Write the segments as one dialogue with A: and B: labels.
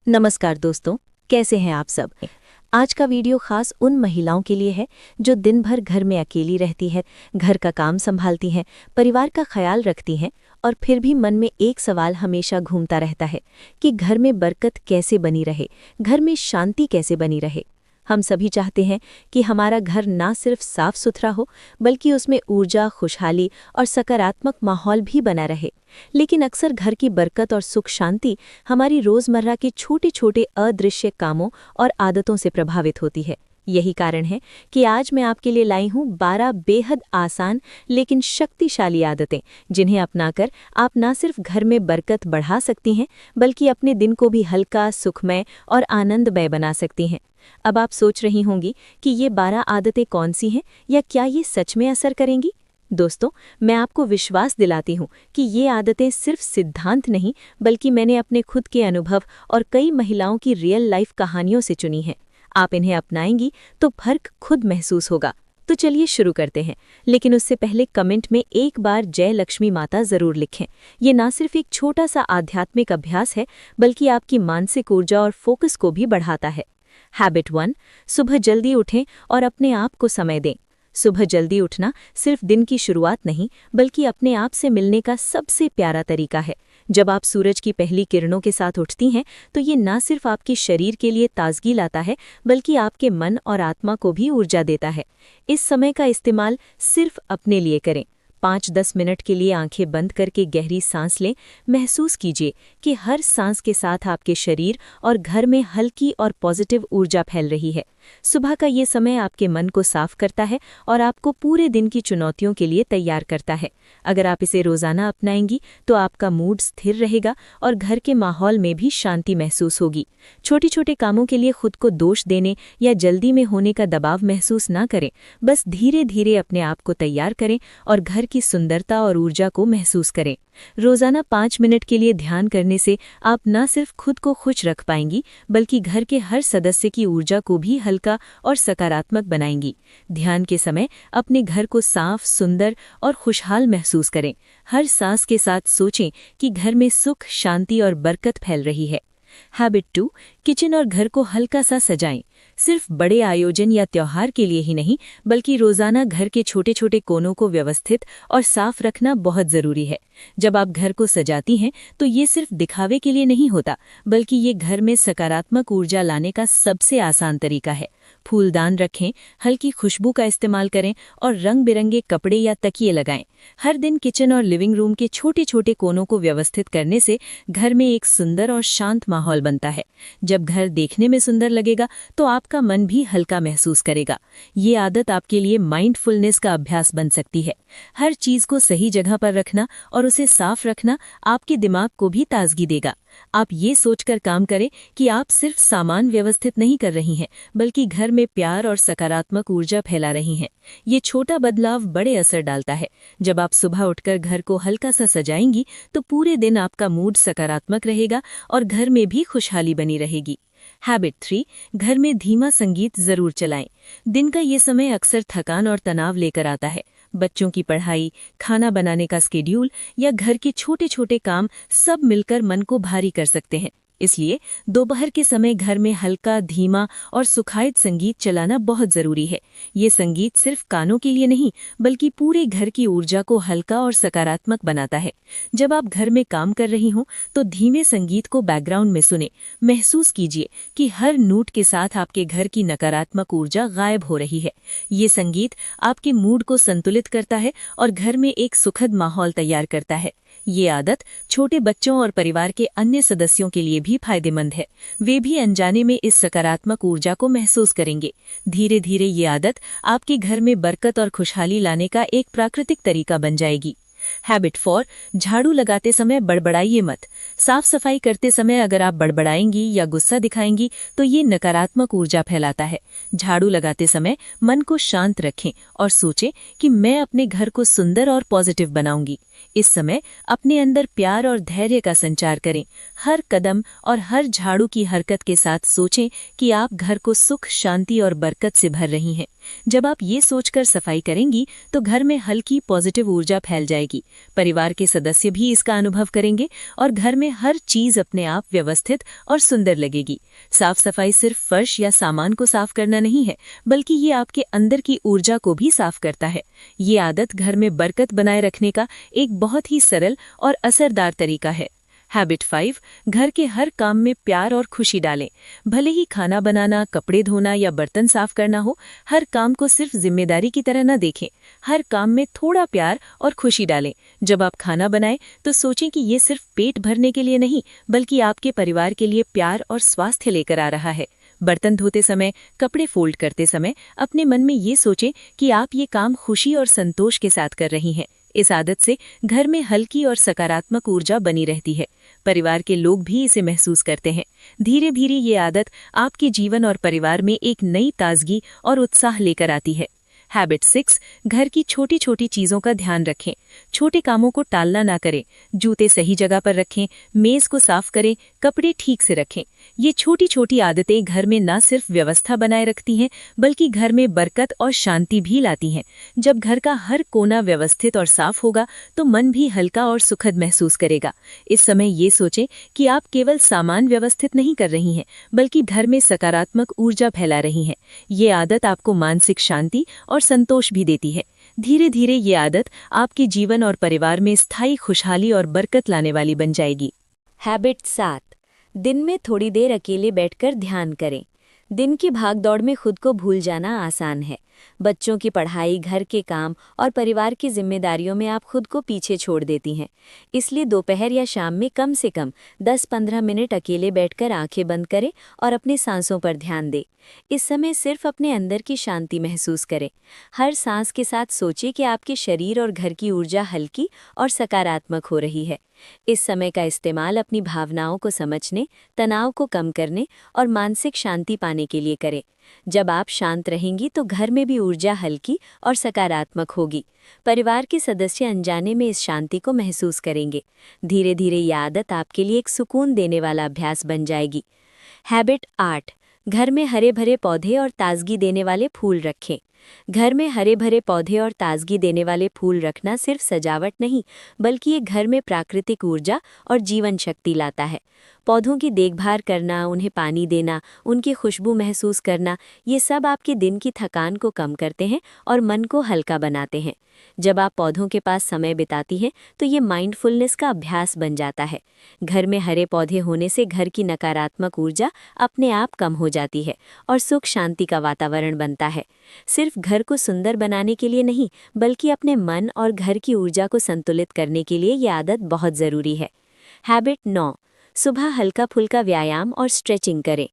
A: नमस्कार दोस्तों, कैसे हैं आप सब। आज का वीडियो खास उन महिलाओं के लिए है जो दिन भर घर में अकेली रहती है, घर का काम संभालती हैं, परिवार का ख्याल रखती हैं और फिर भी मन में एक सवाल हमेशा घूमता रहता है कि घर में बरकत कैसे बनी रहे, घर में शांति कैसे बनी रहे। हम सभी चाहते हैं कि हमारा घर ना सिर्फ साफ सुथरा हो बल्कि उसमें ऊर्जा, खुशहाली और सकारात्मक माहौल भी बना रहे। लेकिन अक्सर घर की बरकत और सुख शांति हमारी रोजमर्रा के छोटे छोटे अदृश्य कामों और आदतों से प्रभावित होती है। यही कारण है कि आज मैं आपके लिए लाई हूँ 12 बेहद आसान लेकिन शक्तिशाली आदतें, जिन्हें अपनाकर आप न सिर्फ घर में बरकत बढ़ा सकती हैं बल्कि अपने दिन को भी हल्का, सुखमय और आनंदमय बना सकती हैं। अब आप सोच रही होंगी कि ये 12 आदतें कौन सी हैं या क्या ये सच में असर करेंगी। दोस्तों, मैं आपको विश्वास दिलाती हूँ कि ये आदतें सिर्फ सिद्धांत नहीं बल्कि मैंने अपने खुद के अनुभव और कई महिलाओं की रियल लाइफ कहानियों से चुनी हैं। आप इन्हें अपनाएंगी तो फर्क खुद महसूस होगा। तो चलिए शुरू करते हैं, लेकिन उससे पहले कमेंट में एक बार जय लक्ष्मी माता जरूर लिखें। ये ना सिर्फ एक छोटा सा आध्यात्मिक अभ्यास है बल्कि आपकी मानसिक ऊर्जा और फोकस को भी बढ़ाता है। हैबिट 1, सुबह जल्दी उठें और अपने आप को समय दें। सुबह जल्दी उठना सिर्फ दिन की शुरुआत नहीं बल्कि अपने आप से मिलने का सबसे प्यारा तरीका है। जब आप सूरज की पहली किरणों के साथ उठती हैं तो ये न सिर्फ आपके शरीर के लिए ताजगी लाता है बल्कि आपके मन और आत्मा को भी ऊर्जा देता है। इस समय का इस्तेमाल सिर्फ अपने लिए करें। 5-10 मिनट के लिए आंखें बंद करके गहरी सांस लें। महसूस कीजिए कि हर सांस के साथ आपके शरीर और घर में हल्की और पॉजिटिव ऊर्जा फैल रही है। सुबह का ये समय आपके मन को साफ करता है और आपको पूरे दिन की चुनौतियों के लिए तैयार करता है। अगर आप इसे रोजाना अपनाएंगी तो आपका मूड स्थिर रहेगा और घर के माहौल में भी शांति महसूस होगी। छोटे छोटे कामों के लिए खुद को दोष देने या जल्दी में होने का दबाव महसूस ना करें। बस धीरे धीरे अपने आप को तैयार करें और घर की सुंदरता और ऊर्जा को महसूस करें। रोजाना 5 मिनट के लिए ध्यान करने से आप न सिर्फ खुद को खुश रख पाएंगी बल्कि घर के हर सदस्य की ऊर्जा को भी हल्का और सकारात्मक बनाएंगी। ध्यान के समय अपने घर को साफ, सुंदर और खुशहाल महसूस करें। हर सांस के साथ सोचें कि घर में सुख, शांति और बरकत फैल रही है। हैबिट 2, किचन और घर को हल्का सा सजाएं। सिर्फ बड़े आयोजन या त्योहार के लिए ही नहीं बल्कि रोजाना घर के छोटे छोटे कोनों को व्यवस्थित और साफ रखना बहुत जरूरी है। जब आप घर को सजाती हैं तो ये सिर्फ दिखावे के लिए नहीं होता बल्कि ये घर में सकारात्मक ऊर्जा लाने का सबसे आसान तरीका है। फूलदान रखें, हल्की खुशबू का इस्तेमाल करें और रंग बिरंगे कपड़े या तकिए लगाएं। हर दिन किचन और लिविंग रूम के छोटे छोटे कोनों को व्यवस्थित करने से घर में एक सुंदर और शांत माहौल बनता है। जब घर देखने में सुंदर लगेगा तो आपका मन भी हल्का महसूस करेगा। ये आदत आपके लिए माइंडफुलनेस का अभ्यास बन सकती है। हर चीज को सही जगह पर रखना और उसे साफ रखना आपके दिमाग को भी ताजगी देगा। आप ये सोचकर काम करें कि आप सिर्फ सामान व्यवस्थित नहीं कर रही हैं बल्कि घर में प्यार और सकारात्मक ऊर्जा फैला रही हैं। ये छोटा बदलाव बड़े असर डालता है। जब आप सुबह उठकर घर को हल्का सा सजाएंगी तो पूरे दिन आपका मूड सकारात्मक रहेगा और घर में भी खुशहाली बनी रहेगी। हैबिट 3, घर में धीमा संगीत जरूर चलाएं। दिन का ये समय अक्सर थकान और तनाव लेकर आता है। बच्चों की पढ़ाई, खाना बनाने का स्केड्यूल या घर के छोटे छोटे काम सब मिलकर मन को भारी कर सकते हैं। इसलिए दोपहर के समय घर में हल्का, धीमा और सुखायद संगीत चलाना बहुत जरूरी है। ये संगीत सिर्फ कानों के लिए नहीं बल्कि पूरे घर की ऊर्जा को हल्का और सकारात्मक बनाता है। जब आप घर में काम कर रही हों तो धीमे संगीत को बैकग्राउंड में सुने। महसूस कीजिए कि हर नोट के साथ आपके घर की नकारात्मक ऊर्जा गायब हो रही है। ये संगीत आपके मूड को संतुलित करता है और घर में एक सुखद माहौल तैयार करता है। ये आदत छोटे बच्चों और परिवार के अन्य सदस्यों के लिए भी फायदेमंद है। वे भी अनजाने में इस सकारात्मक ऊर्जा को महसूस करेंगे। धीरे धीरे ये आदत आपके घर में बरकत और खुशहाली लाने का एक प्राकृतिक तरीका बन जाएगी। हैबिट 4, झाड़ू लगाते समय बड़बड़ाइए मत। साफ सफाई करते समय अगर आप बड़बड़ाएंगी या गुस्सा दिखाएंगी तो ये नकारात्मक ऊर्जा फैलाता है। झाड़ू लगाते समय मन को शांत रखें और सोचें कि मैं अपने घर को सुंदर और पॉजिटिव बनाऊंगी। इस समय अपने अंदर प्यार और धैर्य का संचार करें। हर कदम और हर झाड़ू की हरकत के साथ सोचें कि आप घर को सुख, शांति और बरकत से भर रही हैं। जब आप ये सोचकर सफाई करेंगी तो घर में हल्की पॉजिटिव ऊर्जा फैल जाएगी। परिवार के सदस्य भी इसका अनुभव करेंगे और घर में हर चीज अपने आप व्यवस्थित और सुंदर लगेगी। साफ सफाई सिर्फ फर्श या सामान को साफ करना नहीं है, बल्कि ये आपके अंदर की ऊर्जा को भी साफ करता है। ये आदत घर में बरकत बनाए रखने का एक बहुत ही सरल और असरदार तरीका है। हैबिट 5, घर के हर काम में प्यार और खुशी डालें। भले ही खाना बनाना, कपड़े धोना या बर्तन साफ करना हो, हर काम को सिर्फ जिम्मेदारी की तरह न देखें। हर काम में थोड़ा प्यार और खुशी डालें। जब आप खाना बनाएं तो सोचें कि ये सिर्फ पेट भरने के लिए नहीं, बल्कि आपके परिवार के लिए प्यार और स्वास्थ्य लेकर आ रहा है। बर्तन धोते समय, कपड़े फोल्ड करते समय अपने मन में ये सोचें कि आप ये काम खुशी और संतोष के साथ कर रही हैं। इस आदत से घर में हल्की और सकारात्मक ऊर्जा बनी रहती है। परिवार के लोग भी इसे महसूस करते हैं। धीरे धीरे ये आदत आपके जीवन और परिवार में एक नई ताजगी और उत्साह लेकर आती है। हैबिट 6, घर की छोटी छोटी चीजों का ध्यान रखें। छोटे कामों को टालना ना करें। जूते सही जगह पर रखें, मेज को साफ करें, कपड़े ठीक से रखें। ये छोटी छोटी आदतें घर में न सिर्फ व्यवस्था बनाए रखती हैं, बल्कि घर में बरकत और शांति भी लाती हैं। जब घर का हर कोना व्यवस्थित और साफ होगा तो मन भी हल्का और सुखद महसूस करेगा। इस समय ये सोचें कि आप केवल सामान व्यवस्थित नहीं कर रही हैं, बल्कि घर में सकारात्मक ऊर्जा फैला रही हैं। ये आदत आपको मानसिक शांति और संतोष भी देती है। धीरे धीरे ये आदत आपके जीवन और परिवार में स्थायी खुशहाली और बरकत लाने वाली बन जाएगी। हैबिट 7, दिन में थोड़ी देर अकेले बैठकर ध्यान करें। दिन की भागदौड़ में खुद को भूल जाना आसान है। बच्चों की पढ़ाई, घर के काम और परिवार की जिम्मेदारियों में आप खुद को पीछे छोड़ देती हैं। इसलिए दोपहर या शाम में कम से कम 10-15 मिनट अकेले बैठकर आंखें बंद करें और अपनी सांसों पर ध्यान दें। इस समय सिर्फ अपने अंदर की शांति महसूस करें। हर सांस के साथ सोचिए कि आपके शरीर और घर की ऊर्जा हल्की और सकारात्मक हो रही है। इस समय का इस्तेमाल अपनी भावनाओं को समझने, तनाव को कम करने और मानसिक शांति पाने के लिए करें। जब आप शांत रहेंगी तो घर में भी ऊर्जा हल्की और सकारात्मक होगी। परिवार के सदस्य अनजाने में इस शांति को महसूस करेंगे। धीरे धीरे ये आदत आपके लिए एक सुकून देने वाला अभ्यास बन जाएगी। हैबिट 8, घर में हरे भरे पौधे और ताजगी देने वाले फूल रखें। घर में हरे भरे पौधे और ताजगी देने वाले फूल रखना सिर्फ सजावट नहीं, बल्कि ये घर में प्राकृतिक ऊर्जा और जीवन शक्ति लाता है। पौधों की देखभाल करना, उन्हें पानी देना, उनकी खुशबू महसूस करना, ये सब आपके दिन की थकान को कम करते हैं और मन को हल्का बनाते हैं। जब आप पौधों के पास समय बिताती हैं तो ये माइंडफुलनेस का अभ्यास बन जाता है। घर में हरे पौधे होने से घर की नकारात्मक ऊर्जा अपने आप कम हो जाती है और सुख शांति का वातावरण बनता है। सिर्फ घर को सुंदर बनाने के लिए नहीं, बल्कि अपने मन और घर की ऊर्जा को संतुलित करने के लिए ये आदत बहुत ज़रूरी है। हैबिट 9, सुबह हल्का फुल्का व्यायाम और स्ट्रेचिंग करें।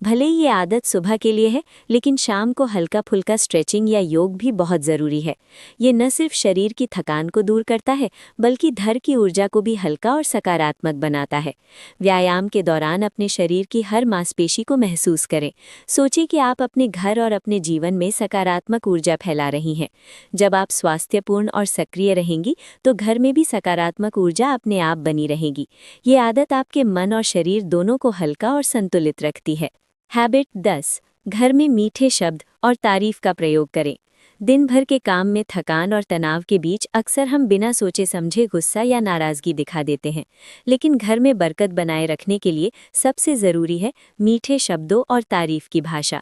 A: भले ही ये आदत सुबह के लिए है, लेकिन शाम को हल्का फुल्का स्ट्रेचिंग या योग भी बहुत ज़रूरी है। ये न सिर्फ शरीर की थकान को दूर करता है, बल्कि घर की ऊर्जा को भी हल्का और सकारात्मक बनाता है। व्यायाम के दौरान अपने शरीर की हर मांसपेशी को महसूस करें। सोचिए कि आप अपने घर और अपने जीवन में सकारात्मक ऊर्जा फैला रही हैं। जब आप स्वास्थ्यपूर्ण और सक्रिय रहेंगी तो घर में भी सकारात्मक ऊर्जा अपने आप बनी रहेगी। ये आदत आपके मन और शरीर दोनों को हल्का और संतुलित रखती है। हैबिट 10, घर में मीठे शब्द और तारीफ का प्रयोग करें। दिन भर के काम में थकान और तनाव के बीच अक्सर हम बिना सोचे समझे गुस्सा या नाराज़गी दिखा देते हैं, लेकिन घर में बरकत बनाए रखने के लिए सबसे ज़रूरी है मीठे शब्दों और तारीफ की भाषा।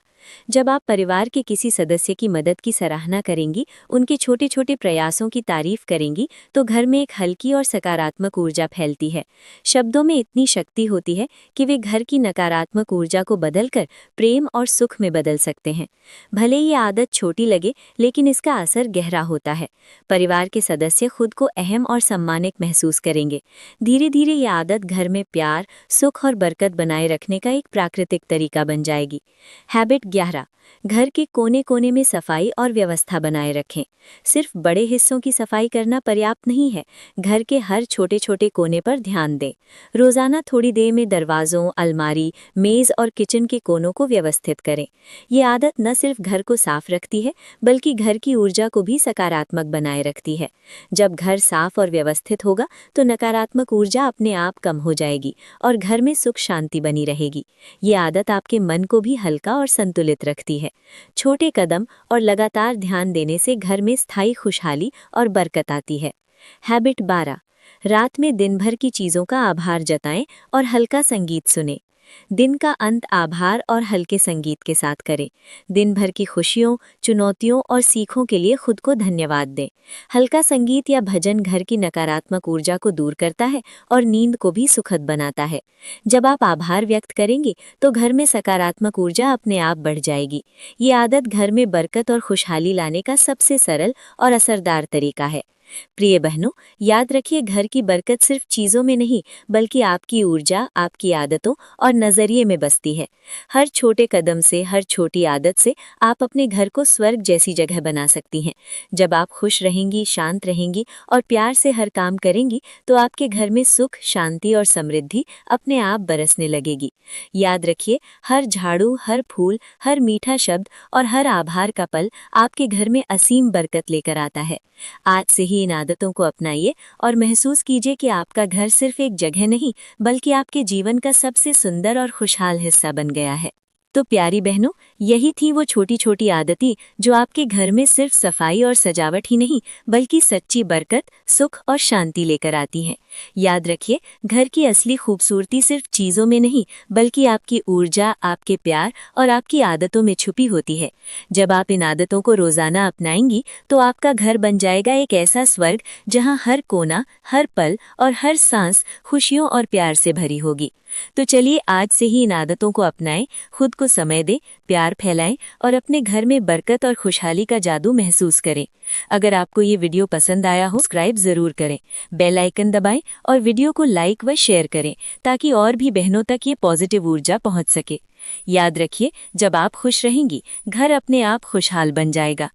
A: जब आप परिवार के किसी सदस्य की मदद की सराहना करेंगी, उनके छोटे छोटे प्रयासों की तारीफ करेंगी, तो घर में एक हल्की और सकारात्मक ऊर्जा फैलती है। शब्दों में इतनी शक्ति होती है कि वे घर की नकारात्मक ऊर्जा को बदलकर प्रेम और सुख में बदल सकते हैं। भले ये आदत छोटी लगे, लेकिन इसका असर गहरा होता है। परिवार के सदस्य खुद को अहम और सम्मानित महसूस करेंगे। धीरे धीरे ये आदत घर में प्यार, सुख और बरकत बनाए रखने का एक प्राकृतिक तरीका बन जाएगी। हैबिट 11 घर के कोने कोने में सफाई और व्यवस्था बनाए रखें। सिर्फ बड़े हिस्सों की सफाई करना पर्याप्त नहीं है, घर के हर छोटे छोटे कोने पर ध्यान दें। रोजाना थोड़ी देर में दरवाज़ों, अलमारी, मेज़ और किचन के कोनों को व्यवस्थित करें। ये आदत न सिर्फ घर को साफ रखती है बल्कि घर की ऊर्जा को भी सकारात्मक बनाए रखती है। जब घर साफ और व्यवस्थित होगा तो नकारात्मक ऊर्जा अपने आप कम हो जाएगी और घर में सुख शांति बनी रहेगी। ये आदत आपके मन को भी हल्का और संतुलित रखती है। छोटे कदम और लगातार ध्यान देने से घर में स्थायी खुशहाली और बरकत आती है। हैबिट 12 रात में दिन भर की चीज़ों का आभार जताएं और हल्का संगीत सुनें। दिन का अंत आभार और हल्के संगीत के साथ करें। दिन भर की खुशियों, चुनौतियों और सीखों के लिए खुद को धन्यवाद दें। हल्का संगीत या भजन घर की नकारात्मक ऊर्जा को दूर करता है और नींद को भी सुखद बनाता है। जब आप आभार व्यक्त करेंगे तो घर में सकारात्मक ऊर्जा अपने आप बढ़ जाएगी। ये आदत घर में बरकत और खुशहाली लाने का सबसे सरल और असरदार तरीका है। प्रिय बहनों, याद रखिए, घर की बरकत सिर्फ चीज़ों में नहीं बल्कि आपकी ऊर्जा, आपकी आदतों और नज़रिए में बसती है। हर छोटे कदम से, हर छोटी आदत से आप अपने घर को स्वर्ग जैसी जगह बना सकती हैं। जब आप खुश रहेंगी, शांत रहेंगी और प्यार से हर काम करेंगी तो आपके घर में सुख, शांति और समृद्धि अपने आप बरसने लगेगी। याद रखिए, हर झाड़ू, हर फूल, हर मीठा शब्द और हर आभार का पल आपके घर में असीम बरकत लेकर आता है। आज से ही इन आदतों को अपनाइए और महसूस कीजिए कि आपका घर सिर्फ एक जगह नहीं बल्कि आपके जीवन का सबसे सुंदर और खुशहाल हिस्सा बन गया है। तो प्यारी बहनों, यही थी वो छोटी छोटी आदतें जो आपके घर में सिर्फ सफाई और सजावट ही नहीं बल्कि सच्ची बरकत, सुख और शांति लेकर आती हैं। याद रखिए, घर की असली खूबसूरती सिर्फ चीज़ों में नहीं बल्कि आपकी ऊर्जा, आपके प्यार और आपकी आदतों में छुपी होती है। जब आप इन आदतों को रोज़ाना अपनाएंगी तो आपका घर बन जाएगा एक ऐसा स्वर्ग जहां हर कोना, हर पल और हर सांस खुशियों और प्यार से भरी होगी। तो चलिए आज से ही इन आदतों को अपनाएं, खुद को समय दें, प्यार फैलाएं और अपने घर में बरकत और खुशहाली का जादू महसूस करें। अगर आपको ये वीडियो पसंद आया हो, सब्सक्राइब जरूर करें, बेल आइकन दबाएं और वीडियो को लाइक व शेयर करें ताकि और भी बहनों तक ये पॉजिटिव ऊर्जा पहुंच सके। याद रखिए, जब आप खुश रहेंगी घर अपने आप खुशहाल बन जाएगा।